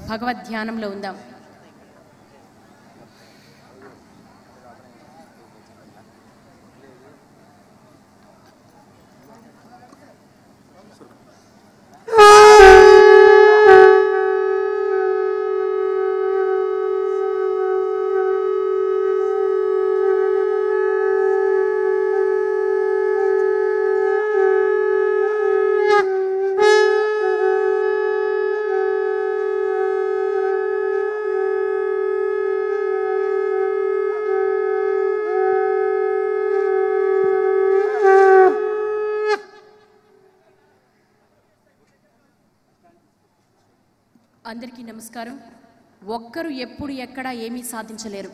భగవద్ ధ్యానంలో ఉందాం. అందరికీ నమస్కారం. ఒక్కరు ఎప్పుడు ఎక్కడ ఏమీ సాధించలేరు,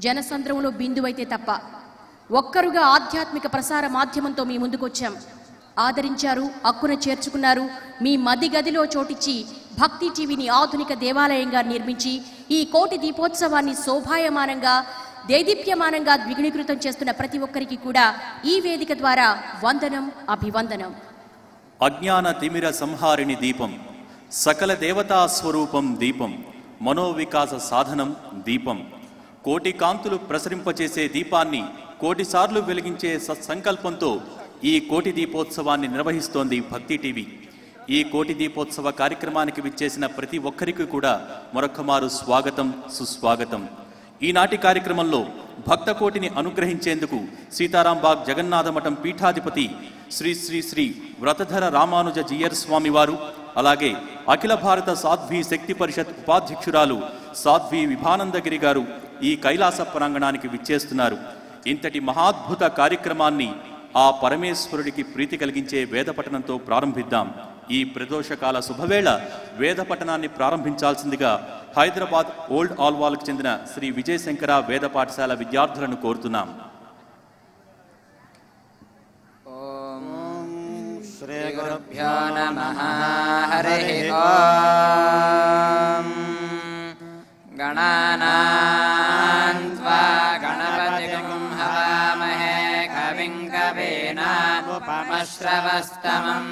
జనసంద్రంలో బిందువైతే తప్ప. ఒక్కరుగా ఆధ్యాత్మిక ప్రసార మాధ్యమంతో మీ ముందుకు వచ్చాం. ఆదరించారు, హక్కున చేర్చుకున్నారు. మీ మది గదిలో చోటిచ్చి భక్తి టీవీని ఆధునిక దేవాలయంగా నిర్మించి ఈ కోటి దీపోత్సవాన్ని శోభాయమానంగా దేదీప్యమానంగా ద్విగుణీకృతం చేస్తున్న ప్రతి ఒక్కరికి కూడా ఈ వేదిక ద్వారా వందనం, అభివందనం. అజ్ఞాన తిమిర సంహారిణి దీపం, సకల దేవతా స్వరూపం దీపం, మనోవికాస సాధనం దీపం. కోటి కాంతులు ప్రసరింపచేసే దీపాన్ని కోటిసార్లు వెలిగించే సత్సంకల్పంతో ఈ కోటి దీపోత్సవాన్ని నిర్వహిస్తోంది భక్తి టీవీ. ఈ కోటి దీపోత్సవ కార్యక్రమానికి విచ్చేసిన ప్రతి ఒక్కరికి కూడా మరొక్కమారు స్వాగతం, సుస్వాగతం. ఈనాటి కార్యక్రమంలో భక్త కోటిని అనుగ్రహించేందుకు సీతారాంబాగ్ జగన్నాథ మఠం పీఠాధిపతి శ్రీ శ్రీ శ్రీ వ్రతధర రామానుజ జీయర్ స్వామి వారు, అలాగే అఖిల భారత సాధ్వీ శక్తి పరిషత్ ఉపాధ్యక్షురాలు సాధ్వీ విభానందగిరి గారు ఈ కైలాస ప్రాంగణానికి విచ్చేస్తున్నారు. ఇంతటి మహాద్భుత కార్యక్రమాన్ని ఆ పరమేశ్వరుడికి ప్రీతి కలిగించే వేదపఠనంతో ప్రారంభిద్దాం. ఈ ప్రదోషకాల శుభవేళ వేదపఠనాన్ని ప్రారంభించాల్సిందిగా హైదరాబాద్ ఓల్డ్ ఆల్వాల్కు చెందిన శ్రీ విజయశంకర వేద పాఠశాల విద్యార్థులను కోరుతున్నాం. శ్రీ గురుభ్యో నమః. హరి ఓం. గణానాం త్వా గణపతిం హవామహే కవిం కవీనాముపమశ్రవస్తమం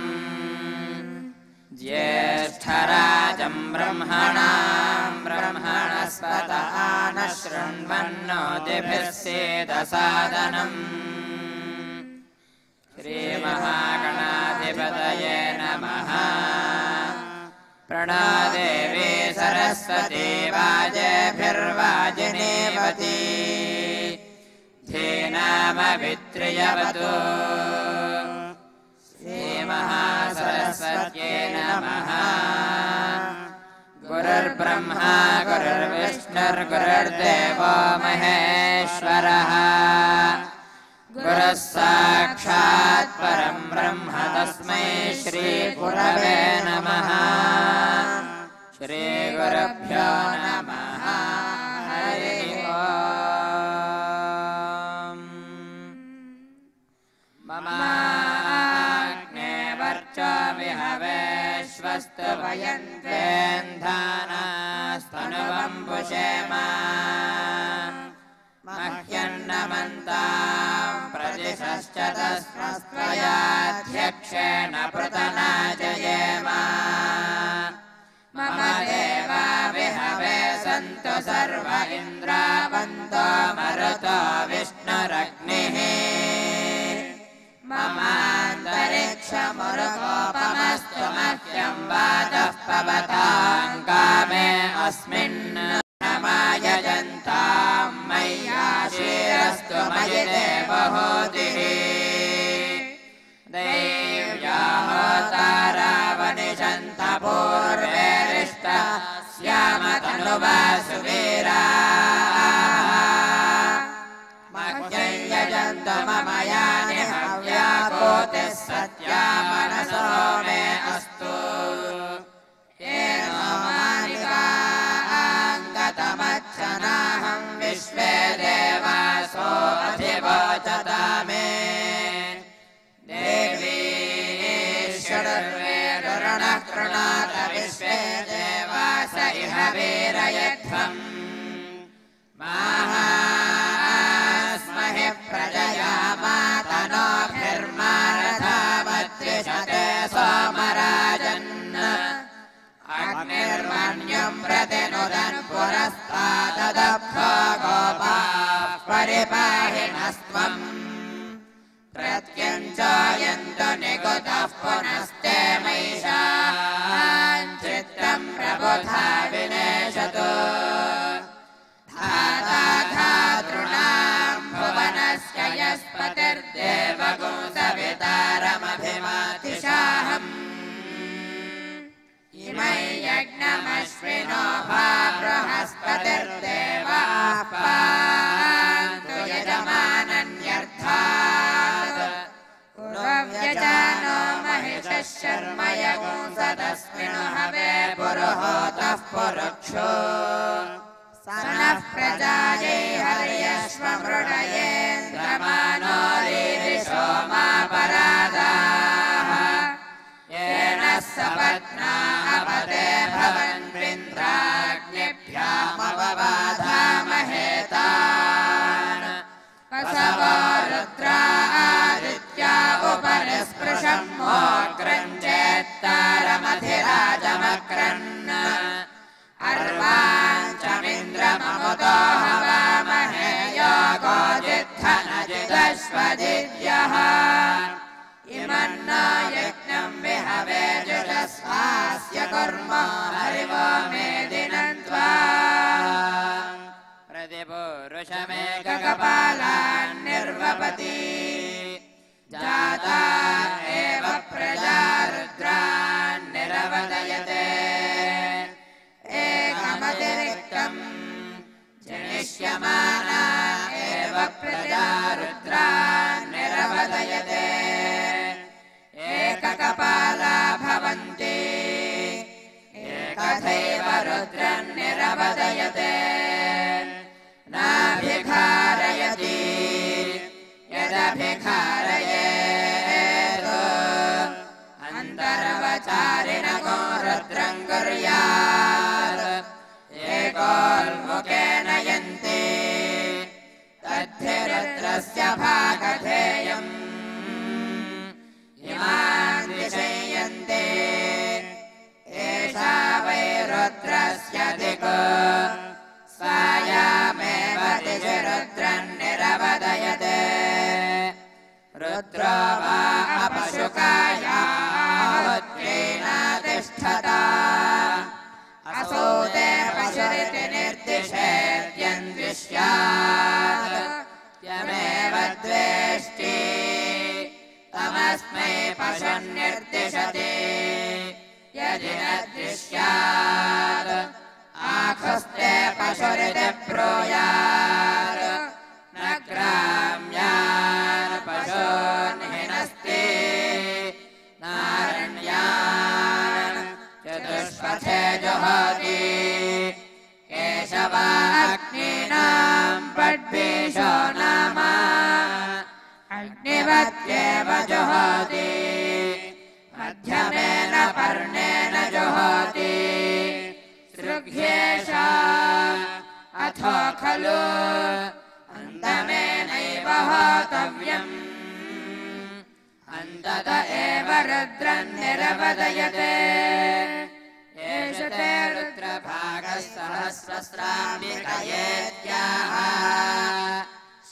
జ్యేష్ఠరాజం బ్రహ్మణాం బ్రహ్మణస్పత ఆనః శృణ్వన్నోతిభిः సేదసాదనం. శ్రీ మహాగణాధిపతయే నమః. ప్రణో దేవీ సరస్వతీ వాజేభిర్వాజినీవతి ధీనామవిత్రియవతు. శ్రీ మహాసరస్వత్యై నమః. గురుర్బ్రహ్మా గురుర్విష్ణుర్గురుర్దేవో మహేశ్వరః. గురుః సాక్షాత్ పరం బ్రహ్మ తస్మై శ్రీ గురవే నమః. శ్రీ గురుభ్యో నమః. హరి ఓం. మమాగ్నే వర్చో విహవేశ్వస్తు వయంత్వేంధానాస్తనువం పుషేమ మహ్యన్నమంతాం ప్రతిశశ్చతస్మస్త్వయాధ్యక్షేణ పృతనాజయేమ. మమ దేవా విహవే సంతు సర్వ ఇంద్రావంతో మరుతో విష్ణురగ్నిః. మమాంతరిక్షమురుకోపమస్తు మహ్యం వాతః పవతాం కామే అస్మిన్ నమాయజంతాం మయ్యాశీరస్తు మయి దేవహూతిః. దైవ్యాహోతారావనిషంత పూర్వేరిష్ట శ్యామతనువా సువీరాః. మహ్యం యజంత మమ యాని హవ్యాకోతిః సత్యా మనసో మే అస్తు. ఏనో మానికాంగతమచ్చనాహం విశ్వే దేవాసో అధివోచతా మే. దేవీ షడుర్వేదుర్నః కృణోత విశ్వే దేవాస ఇహ వీరయధ్వం. మాహాస్మహి ప్రజ मुदन् पुरस्तादभ्यो गोपाः परिपाहिनस्त्वम् प्रत्यञ्चायन्तु निकुतः पुनस्ते मैषान् चित्तम् प्रबुधा विनेशतु धाता धातॄणाम् भुवनस्य यस्पतिर्देवगुंसवितारमभिमातिशाहम् इमै यज्ञमश्विनो भा बृहस्पतिर्देवाः पान्तु यजमानन्यर्थात् पुरोव्यजानो महिषः शर्म यगुंसदस्मिन् हवे पुरुहोतः पुरुक्षो स नः प्रजायै हर्यश्वमृडयेन्द्रमानो रीरिषोमापरादाः येन सपत्ना अपते भवन्त्विन्द्राग्निभ्यामवबाधामहेतान् वसवो रुद्रा आदित्या उपरिस्पृशम् मोऽग्रम् चेत्तारमधिराजमक्रन् अर्वाञ्चमिन्द्रममुतो हवामहे योगो जिद्धनजिदश्वजिद्यः इमन्नो यज्ञम् विहवे जुषस्वास्य कुर्म हरिवो मेदिनन्त्वा प्रतिपुरुषमेककपालान् निर्वपति जाता एव प्रजा रुद्रान् निरवदयते एकमतिरिक्तम् जनिष्यमाना एव प्रजा रुद्रान् निरवदयते एककपाला भवन्ति एकथैव रुद्रन् निरवदयते नाभिखारयति यदभिखारयेत् अन्तरवचारिणको रुद्रम् कुर्यात् एकोल्मुखेन यन्ति तद्धि रुद्रस्य भागधेयम् इमान् दिशयन्ते एषा वै रुद्रस्य दिक् सायामेव दिशि रुद्रन् निरवदयते रुद्रो वा अपशुकायाहुत्येनातिष्ठता असौ ते पशुरिति निर्दिशेद्यन्विष्यात् यमेव द्वेष्टि तमस्मै पशुन्निर्दिशति यदि न दृश्यात् आखुस्ते पशुरिति ब्रूयात् न ग्राम्यान् पशून् हिनस्ति नारण्यान् चतुष्पथे जुहोति केशवाग्नीनाम् पड्बीषो नाम अग्निवत्येव जुहोति मध्यमेन पर्णेन जुहोति सृग्येषा अथो खलु अन्तमेनैव होतव्यम् अन्तत एव रुद्रन् निरवदयते एष ते रुद्रभागः सहस्रस्राम्बिकयेत्याह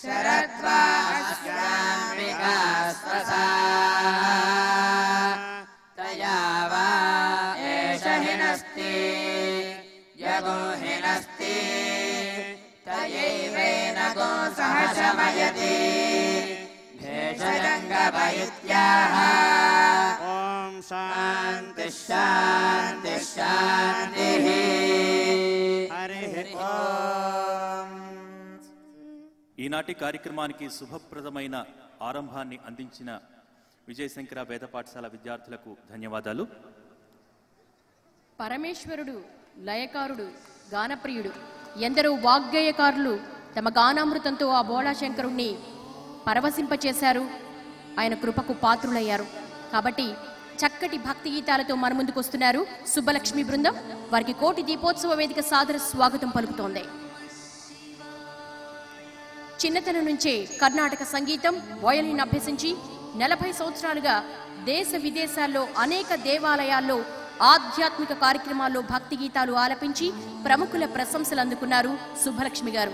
शरद्वा अस्याम्बिका स्वसा तया वा एष हिनस्ति यगो हिनस्ति तयैवेनगो सह शमयति भेषजङ्गम इत्याह ॐ शान्तिः शान्तिः शान्तिः हरिः ॐ ఈనాటి కార్యక్రమానికి శుభప్రదమైన ఆరంభాన్ని అందించిన విజయశంకర వేద పాఠశాల విద్యార్థులకు ధన్యవాదాలు. పరమేశ్వరుడు లయకారుడు గానప్రియుడు. ఎందరో వాగ్గేయకారులు తమ గానామృతంతో ఆ బోళాశంకరుణ్ణి పరవశింపచేశారు. ఆయన కృపకు పాత్రులయ్యారు. కాబట్టి చక్కటి భక్తి గీతాలతో మన ముందుకు వస్తున్నారు సుబ్బలక్ష్మి బృందం. వారికి కోటి దీపోత్సవ వేదిక సాదర స్వాగతం పలుకుతోంది. చిన్నతనం నుంచే కర్ణాటక సంగీతం వయలిన్ అభ్యసించి 40 సంవత్సరాలుగా దేశ విదేశాల్లో అనేక దేవాలయాల్లో ఆధ్యాత్మిక కార్యక్రమాల్లో భక్తి గీతాలు ఆలపించి ప్రముఖుల ప్రశంసలు అందుకున్నారు శుభలక్ష్మి గారు.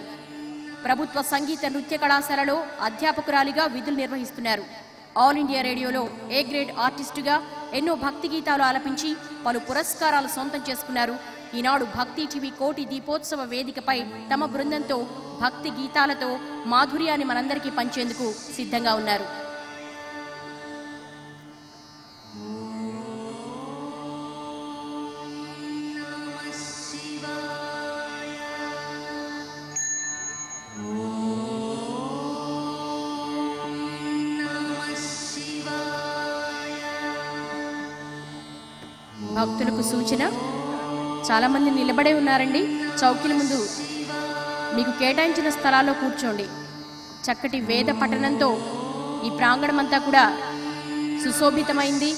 ప్రభుత్వ సంగీత నృత్య కళాశాలలో అధ్యాపకురాలిగా విధులు నిర్వహిస్తున్నారు. ఆల్ ఇండియా రేడియోలో ఏ గ్రేడ్ ఆర్టిస్టుగా ఎన్నో భక్తి గీతాలు ఆలపించి పలు పురస్కారాలు సొంతం చేసుకున్నారు. ఈనాడు భక్తి టీవీ కోటి దీపోత్సవ వేదికపై తమ బృందంతో భక్తి గీతాలతో మాధుర్యాన్ని మనందరికీ పంచేందుకు సిద్ధంగా ఉన్నారు. భక్తులకు సూచన, చాలా మంది నిలబడే ఉన్నారండి. చౌకీల ముందు మీకు కేటాయించిన స్థలాల్లో కూర్చోండి. చక్కటి వేద పఠనంతో ఈ ప్రాంగణం అంతా కూడా సుశోభితమైంది.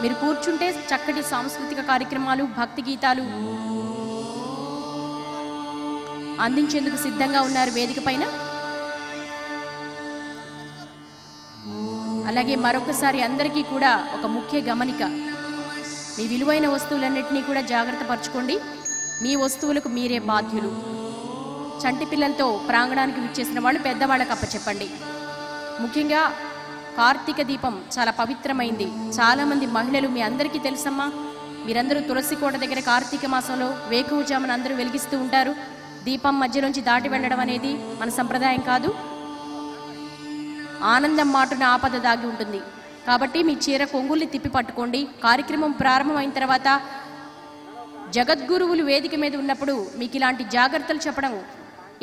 మీరు కూర్చుంటే చక్కటి సాంస్కృతిక కార్యక్రమాలు, భక్తి గీతాలు అందించేందుకు సిద్ధంగా ఉన్నారు వేదిక పైన. అలాగే మరొకసారి అందరికీ కూడా ఒక ముఖ్య గమనిక, మీ విలువైన వస్తువులన్నింటినీ కూడా జాగ్రత్త పరచుకోండి. మీ వస్తువులకు మీరే బాధ్యులు. చంటి పిల్లలతో ప్రాంగణానికి విచ్చేసిన వాళ్ళు పెద్దవాళ్ళకి అప్పచెప్పండి. ముఖ్యంగా కార్తీక దీపం చాలా పవిత్రమైంది. చాలామంది మహిళలు, మీ అందరికీ తెలుసమ్మా, మీరందరూ తులసి కోట దగ్గర కార్తీక మాసంలో వేకువజామున అందరూ వెలిగిస్తూ ఉంటారు. దీపం మధ్యలోంచి దాటి వెళ్ళడం అనేది మన సంప్రదాయం కాదు. ఆనందం మాటున ఆపద దాగి ఉంటుంది. కాబట్టి మీ చీర కొంగుల్ని తిప్పి పట్టుకోండి. కార్యక్రమం ప్రారంభమైన తర్వాత జగద్గురువులు వేదిక మీద ఉన్నప్పుడు మీకు ఇలాంటి జాగ్రత్తలు చెప్పడం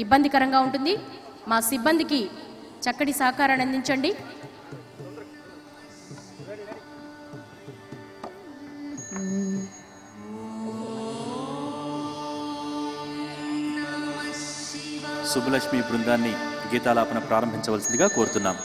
ఇబ్బందికరంగా ఉంటుంది. మా సిబ్బందికి చక్కటి సహకారాన్ని అందించండి. శుభలక్ష్మి బృందాన్ని గీతాలాపన ప్రారంభించవలసిందిగా కోరుతున్నాం.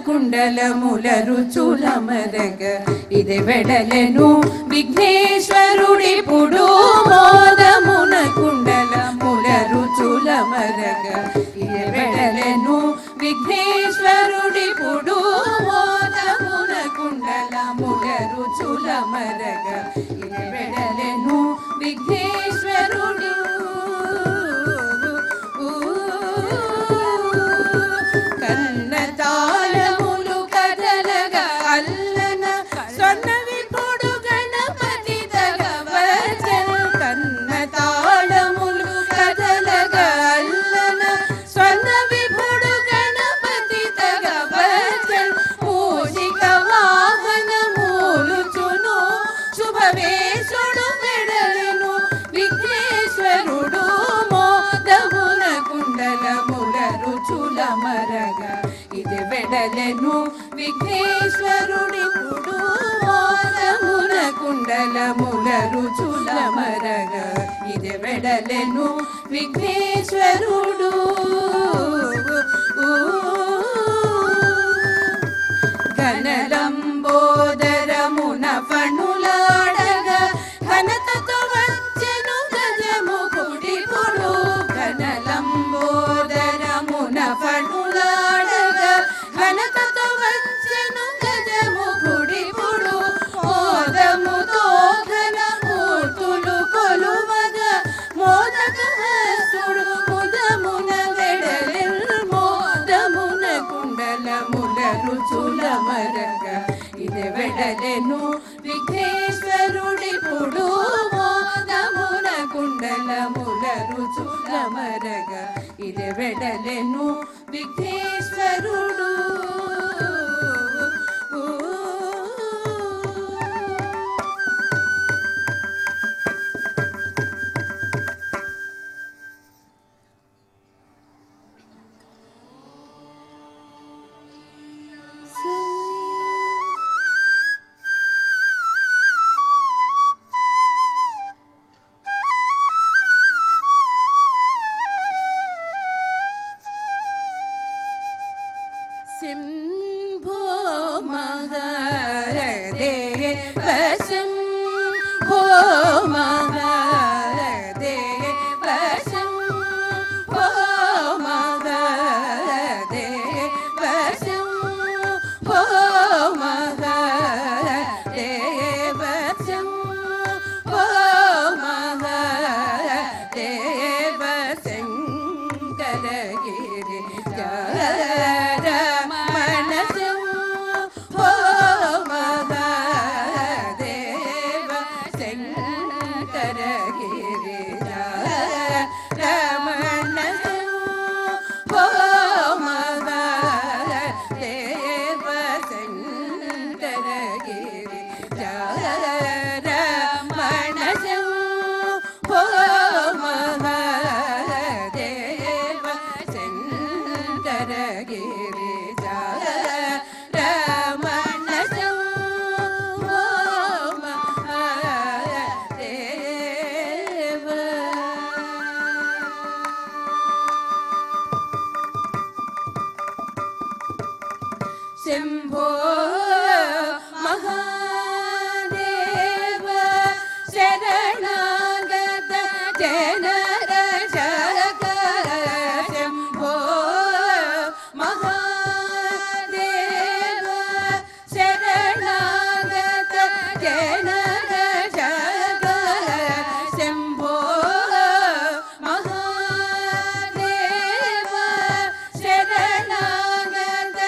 కుండలముల రుచుల మరగ ఇది వెడలెను విఘ్నేశ్వరుడిప్పుడు. మోదమున కుండలముల రుచుల మరగ ఇది వెడలెను విఘ్నేశ్వరుడిప్పుడు. మోదమున కుండలముల రుచుల మరగ ఇది వెడలెను విఘ్నేశ్వరుడు. కన్నతాళములు కదలగా అల్లన స్వర్ణ విపుడు గణపతి తగవచన్. కన్నతాళములు కదలగా అల్లన స్వర్ణ విపుడు గణపతి తగవచన్. మూషిక వాహన మూలుచును శుభవేశుడు మెడలెను విఘ్నేశ్వరుడు. మోదమున కుండలముల రుచుల మరగ ఇది వెడలెను విఘ్నేశ్వరుడిప్పుడు. మోదమున కుండలముల రుచుల మరగ ఇది వెడలెను విఘ్నేశ్వరుడు. ఘనలంబోదరమున ఫణులాడగ ఘనతతో వచ్చెను గజముఖుడిప్పుడు. ఘనలంబోదరమున ఫణులాడగ ఘనతతో వచ్చెను గజముఖుడిప్పుడు. మోదముతో ఘనమూర్తులు కొలువగ మోదక హస్తుడు ముదమున వెడలెను. మోదమున కుండలముల రుచుల మరగ వెడలెను విఘ్నేశ్వరుడిప్పుడు మోదమున కుండలముల రుచులమరగ ఇది వెడలెను విఘ్నేశ్వరుడు శంభో మహాదేవ శంభో మహాదేవ శంభో మహాదేవ శంభో మహాదేవ శంభో మహాదేవ శంకరగిరి శంభో మహాదేవ శరణాగత జనర శరక శంభో మహాదేవ శరణాగత జనర శరక శంభో మహాదేవ శరణాగత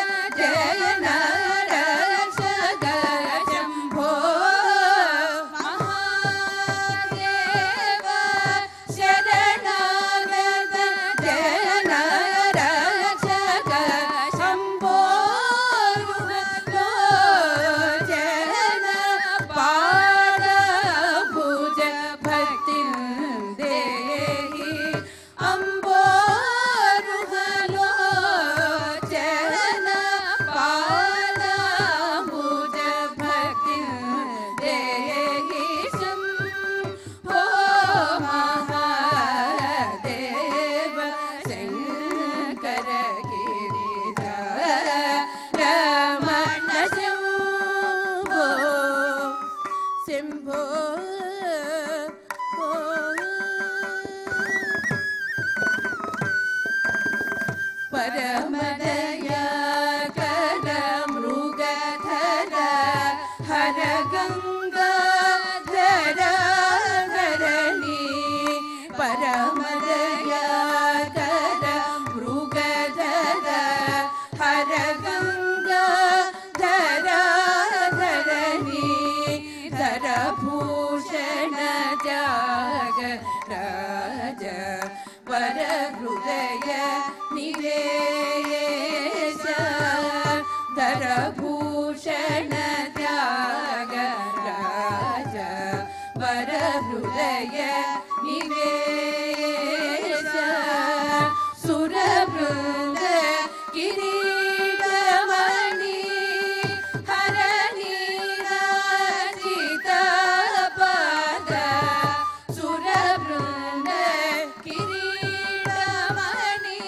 परमदया कर मृगधर हर गंगाधर धरणी परमदया कर मृगधर हर गंगाधर धरणी धर भूषण जाग राज वर हृदय निवेश धर भूषण त्याग राज वर हृदय निवेश सुर वृंद किरीटमणि हरणी राजित पद सुर वृंद किरीटमणि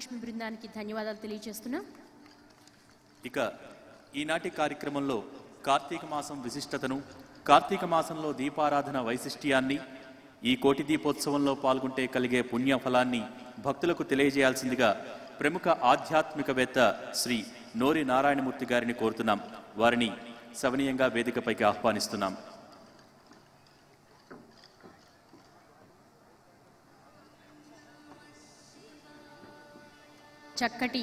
వరలక్ష్మి బృందానికి ధన్యవాదాలు తెలియజేస్తున్నాం. ఇక ఈనాటి కార్యక్రమంలో కార్తీక మాసం విశిష్టతను, కార్తీక మాసంలో దీపారాధన వైశిష్ట్యాన్ని, ఈ కోటి దీపోత్సవంలో పాల్గొంటే కలిగే పుణ్య ఫలాన్ని భక్తులకు తెలియజేయాల్సిందిగా ప్రముఖ ఆధ్యాత్మికవేత్త శ్రీ నోరి నారాయణమూర్తి గారిని కోరుతున్నాం. వారిని సవనీయంగా వేదికపైకి ఆహ్వానిస్తున్నాం. చక్కటి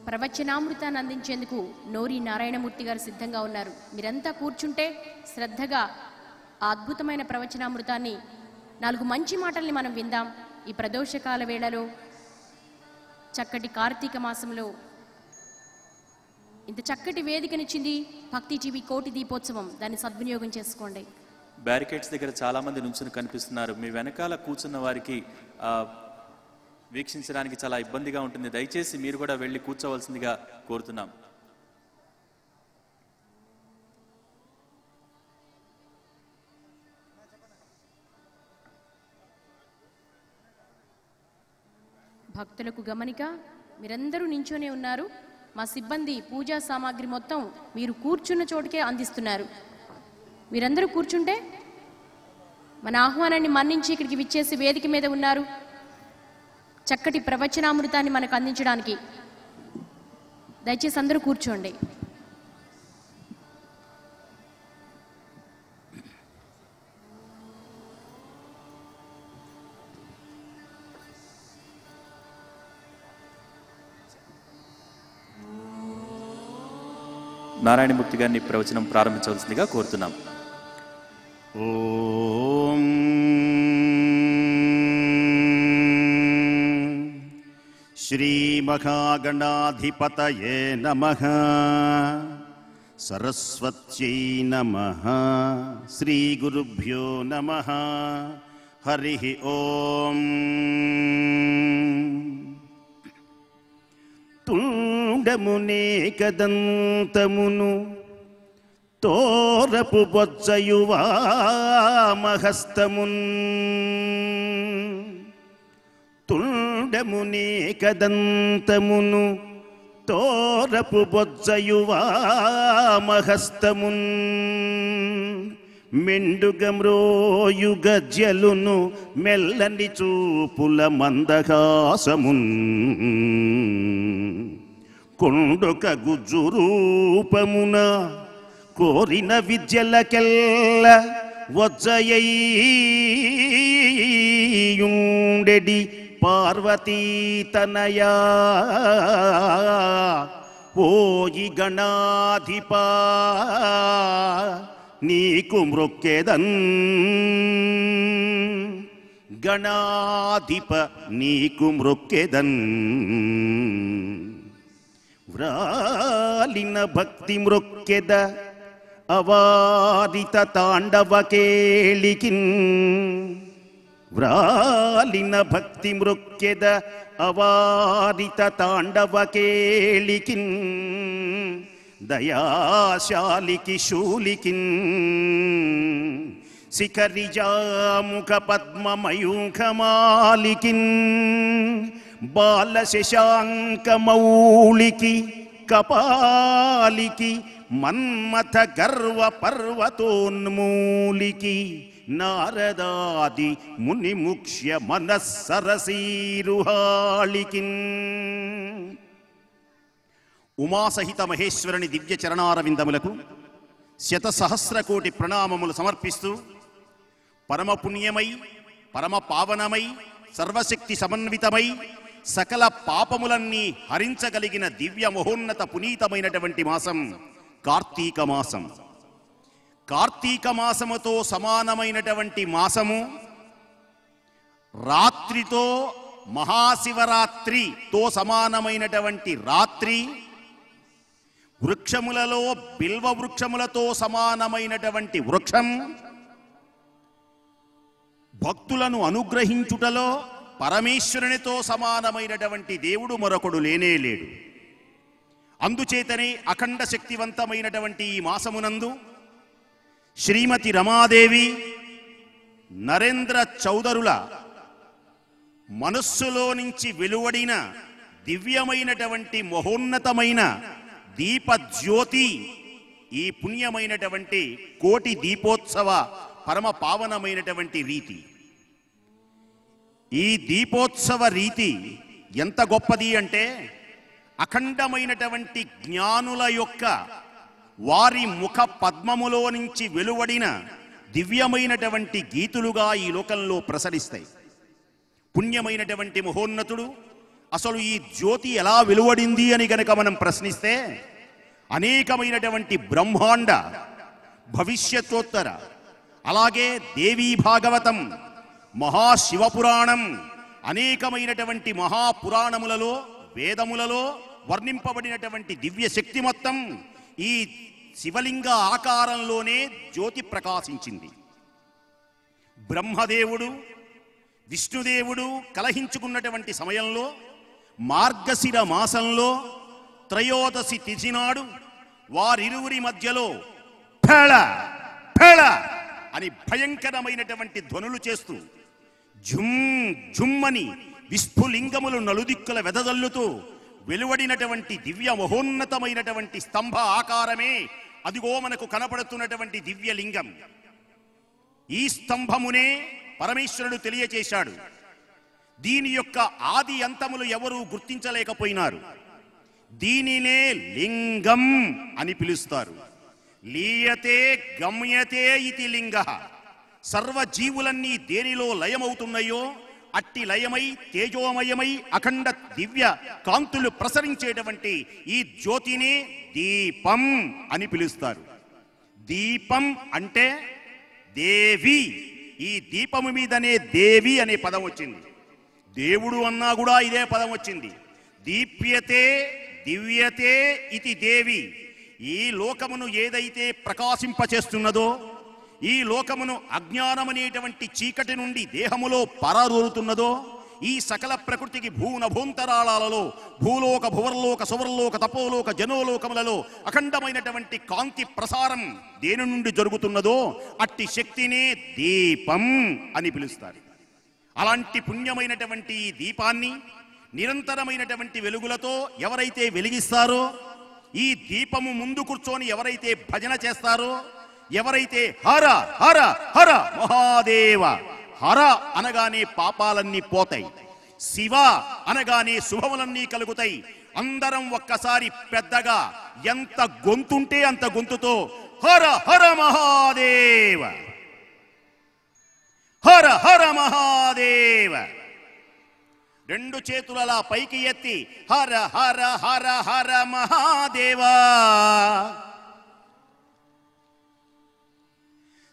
ప్రవచనామృతాన్ని అందించేందుకు నోరి నారాయణమూర్తి గారు సిద్ధంగా ఉన్నారు. మీరంతా కూర్చుంటే శ్రద్ధగా ఆ అద్భుతమైన ప్రవచనామృతాన్ని, 4 మంచి మాటల్ని మనం విందాం. ఈ ప్రదోషకాల వేళలో, చక్కటి కార్తీక మాసంలో ఇంత చక్కటి వేదికనిచ్చింది భక్తి టీవీ కోటి దీపోత్సవం. దాన్ని సద్వినియోగం చేసుకోండి. బ్యారికేడ్స్ దగ్గర చాలా మంది నుంచుని కనిపిస్తున్నారు. మీ వెనకాల కూర్చున్న వారికి వీక్షించడానికి చాలా ఇబ్బందిగా ఉంటుంది. దయచేసి మీరు కూడా వెళ్ళి కూర్చోవలసిందిగా కోరుతున్నాం. భక్తులకు గమనిక, మీరందరూ నించోనే ఉన్నారు. మా సిబ్బంది పూజా సామాగ్రి మొత్తం మీరు కూర్చున్న చోటుకే అందిస్తున్నారు. మీరందరూ కూర్చుంటే మన ఆహ్వానాన్ని మన్నించి ఇక్కడికి విచ్చేసి వేదిక మీద ఉన్నారు చక్కటి ప్రవచనామృతాన్ని మనకు అందించడానికి. దయచేసి అందరూ కూర్చోండి. నారాయణమూర్తి గారిని ప్రవచనం ప్రారంభించవలసిందిగా కోరుతున్నాం. ఓం శ్రీ మహాగణాధిపతయే నమః. సరస్వత్యై నమః. శ్రీ గురుభ్యో నమః. హరి ఓం. తుండమునేకదంతమును తోరపు బొజ్జయువామహస్తమున్. తుండమునేకదంతమును తోరపు బొజ్జయువామహస్తమున్. మెండుగమ్రోయు గజ్జలును మెల్లని చూపుల మందహాసమున్. కొండొక గుజ్జు రూపమున కోరిన విద్యలకెల్ల వజ్జయుండెడి పార్వతీతనయా. ఓయి గణాధిపా నీకు మ్రొక్కెదన్. గణాధిప నీకు మ్రొక్కెదన్. వ్రాలిన భక్తి మ్రొక్కెద అవారిత తాండవ కేళికిన్. వ్రాలిన భక్తి మ్రొక్కెద అవారిత తాండవ కేళికిన్. దయాశాలికి శూలికిన్. శిఖరిజాముఖ పద్మమయూఖమాలికిన్. బాల శశాంక మౌళికి కపాలికి. మన్మథ గర్వ పర్వతోన్మూలికి. నారదాది ముని ముఖ్య మనస్సరసీరుహాళికిన్. ఉమాసహిత మహేశ్వరుని దివ్య చరణారవిందములకు 100,000,000,000 ప్రణామములు సమర్పిస్తూ, పరమ పుణ్యమై, పరమ పావనమై, సర్వశక్తి సమన్వితమై, సకల పాపములన్నీ హరించగలిగిన దివ్య మహోన్నత పునీతమైనటువంటి మాసం కార్తీక మాసం. కార్తీక మాసముతో సమానమైనటువంటి మాసము రాత్రితో, మహాశివరాత్రితో సమానమైనటువంటి రాత్రి, వృక్షములలో బిల్వ వృక్షములతో సమానమైనటువంటి వృక్షం, భక్తులను అనుగ్రహించుటలో పరమేశ్వరునితో సమానమైనటువంటి దేవుడు మరొకడు లేనేలేడు. అందుచేతనే అఖండ శక్తివంతమైనటువంటి ఈ మాసమునందు శ్రీమతి రమాదేవి, నరేంద్ర చౌదరుల మనస్సులో నుంచి వెలువడిన దివ్యమైనటువంటి మహోన్నతమైన దీపజ్యోతి ఈ పుణ్యమైనటువంటి కోటి దీపోత్సవ పరమ పావనమైనటువంటి రీతి. ఈ దీపోత్సవ రీతి ఎంత గొప్పది అంటే అఖండమైనటువంటి జ్ఞానుల యొక్క వారి ముఖ పద్మములో నుంచి వెలువడిన దివ్యమైనటువంటి గీతులుగా ఈ లోకంలో ప్రసరిస్తాయి. పుణ్యమైనటువంటి మహోన్నతుడు అసలు ఈ జ్యోతి ఎలా వెలువడింది అని గనక మనం ప్రశ్నిస్తే అనేకమైనటువంటి బ్రహ్మాండ భవిష్యత్తోత్తర అలాగే దేవీ భాగవతం మహాశివపురాణం అనేకమైనటువంటి మహాపురాణములలో వేదములలో వర్ణింపబడినటువంటి దివ్య శక్తి మొత్తం ఈ శివలింగ ఆకారంలోనే జ్యోతి ప్రకాశించింది. బ్రహ్మదేవుడు విష్ణుదేవుడు కలహించుకున్నటువంటి సమయంలో మార్గశిర మాసంలో త్రయోదశి తిథి నాడు వారిరువురి మధ్యలో ఫెళ ఫెళ అని భయంకరమైనటువంటి ధ్వనులు చేస్తూ ఝుమ్ ఝుమ్మని విస్ఫులింగములు నలుదిక్కుల వెదజల్లుతూ వెలువడినటువంటి దివ్య మహోన్నతమైనటువంటి స్తంభ ఆకారమే అదిగో మనకు కనపడుతున్నటువంటి దివ్యలింగం. ఈ స్తంభమునే పరమేశ్వరుడు తెలియచేశాడు. దీని యొక్క ఆది అంతములు ఎవరూ గుర్తించలేకపోయినారు. దీనినే లింగం అని పిలుస్తారు. లీయతే గమ్యతే ఇతి లింగ. సర్వజీవులన్నీ దేనిలో లయమవుతున్నాయో అట్టి లయమై తేజోమయమై అఖండ దివ్య కాంతులు ప్రసరించేటువంటి ఈ జ్యోతిని దీపం అని పిలుస్తారు. దీపం అంటే దేవి. ఈ దీపము మీదనే దేవి అనే పదం వచ్చింది. దేవుడు అన్నా కూడా ఇదే పదం వచ్చింది. దీప్యతే దివ్యతే ఇతి దేవి. ఈ లోకమును ఏదైతే ప్రకాశింపచేస్తున్నదో, ఈ లోకమును అజ్ఞానమనేటువంటి చీకటి నుండి దేహములో పరారుతున్నదో, ఈ సకల ప్రకృతికి భూనభూంతరాళాలలో భూలోక భువర్లోక సువర్లోక తపోలోక జనోలోకములలో అఖండమైనటువంటి కాంతి ప్రసారం దేని నుండి జరుగుతున్నదో అట్టి శక్తినే దీపం అని పిలుస్తారు. అలాంటి పుణ్యమైనటువంటి ఈ దీపాన్ని నిరంతరమైనటువంటి వెలుగులతో ఎవరైతే వెలిగిస్తారో, ఈ దీపము ముందు కూర్చొని ఎవరైతే భజన చేస్తారో, ఎవరైతే హర హర హర మహాదేవ, హర అనగానే పాపాలన్నీ పోతాయి, శివ అనగానే శుభములన్నీ కలుగుతాయి. అందరం ఒక్కసారి పెద్దగా ఎంత గొంతుంటే అంత గొంతుతో హర హర మహాదేవ, హర హర మహాదేవ, రెండు చేతులలా పైకి ఎత్తి హర హర హర హర మహాదేవా,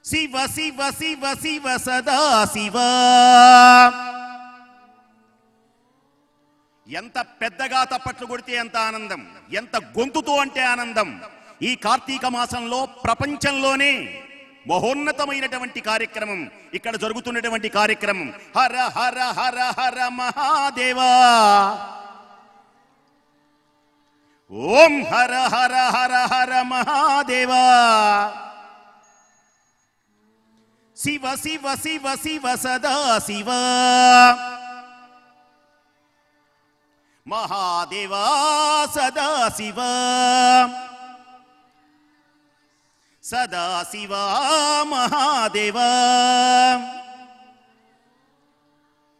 శివ శివ శివ శివ సదా శివ. ఎంత పెద్దగా తప్పట్లు కొడితే ఎంత ఆనందం, ఎంత గొంతుతో అంటే ఆనందం. ఈ కార్తీక మాసంలో ప్రపంచంలోనే మహోన్నతమైనటువంటి కార్యక్రమం ఇక్కడ జరుగుతున్నటువంటి కార్యక్రమం హర హర హర హర మహాదేవా, ఓం హర హర హర హర మహాదేవా, శివ శివ శివ శివ సదా శివ, మహాదేవా సదా శివ, సదా శివ మహాదేవా.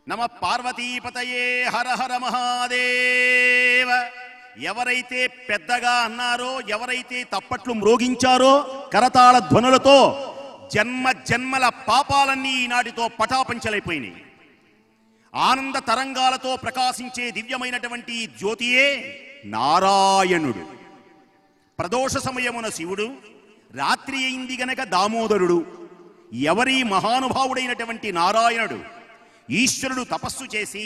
నమ పార్వతీపతయే హర హర మహాదేవ. ఎవరైతే పెద్దగా అన్నారో, ఎవరైతే తప్పట్లు మ్రోగించారో కరతాళ ధ్వనులతో జన్మ జన్మల పాపాలన్నీ ఈనాటితో పటాపంచలైపోయినాయి. ఆనంద తరంగాలతో ప్రకాశించే దివ్యమైనటువంటి జ్యోతియే నారాయణుడు. ప్రదోష సమయమున శివుడు, రాత్రి అయింది గనక దామోదరుడు. ఎవరి మహానుభావుడైనటువంటి నారాయణుడు ఈశ్వరుడు తపస్సు చేసి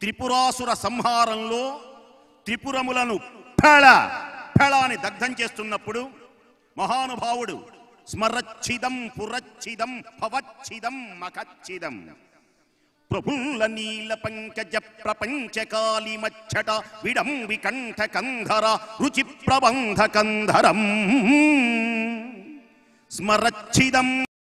త్రిపురాసుర సంహారంలో త్రిపురములను ఫెళ ఫెళ అని దగ్ధం చేస్తున్నప్పుడు మహానుభావుడు స్మరచ్చిదం పురచ్చిదం భవచ్చిదం మఖచ్చిదం ప్రభుల నీల పంకజ ప్రపంచకాలి మచ్చట విడంబి కంఠ కంధర రుచి ప్రబంధ కంధరం స్మరచ్చిదం